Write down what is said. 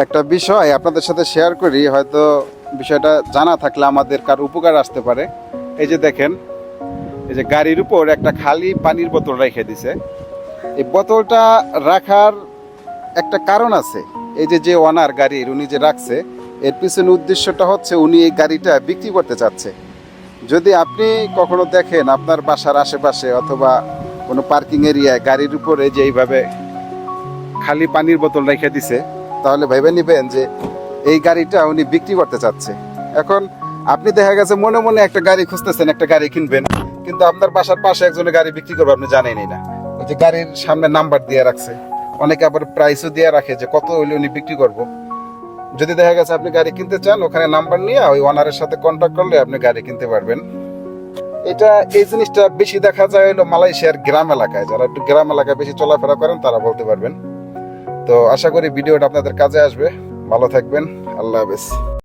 একটা বিষয় আপনাদের সাথে শেয়ার করি, হয়তো বিষয়টা জানা থাকলে আমাদের কার উপকার আসতে পারে। এই যে দেখেন, এই যে গাড়ির উপর একটা খালি পানির বোতল রেখে দিছে। এই বোতলটা রাখার একটা কারণ আছে। এই যে ওনার গাড়ির উনি যে রাখছে, এর পিছনে উদ্দেশ্যটা হচ্ছে উনি এই গাড়িটা বিক্রি করতে চাচ্ছে। যদি আপনি কখনো দেখেন আপনার বাসার আশেপাশে অথবা কোনো পার্কিং এরিয়ায় গাড়ির উপরে যে এইভাবে খালি পানির বোতল রেখে দিছে, তাহলে ভেবে নিবেন যে এই গাড়িটা উনি বিক্রি করতে চাচ্ছে। এখন আপনি দেখা গেছে মনে মনে একটা গাড়ি খুঁজতেছেন, একটা গাড়ি কিনবেন, কিন্তু আপনার বাসার পাশে একজনের গাড়ি বিক্রি করবে আপনি জানেনই না। ওই যে গাড়ির সামনে নাম্বার দিয়ে রাখছে, অনেকে আবার প্রাইসও দিয়ে রাখে যে কত হইলে উনি বিক্রি করবো। যদি দেখা গেছে আপনি গাড়ি কিনতে চান, ওখানে নাম্বার নিয়ে ওই ওনারের সাথে কন্ট্যাক্ট করলে আপনি গাড়ি কিনতে পারবেন। এই জিনিসটা বেশি দেখা যায় হলো মালয়েশিয়ার গ্রাম এলাকায়। যারা একটু গ্রাম এলাকায় বেশি চলাফেরা করেন তারা বলতে পারবেন। তো আশা করি ভিডিওটা আপনাদের কাজে আসবে। ভালো থাকবেন। আল্লাহ হাফেজ।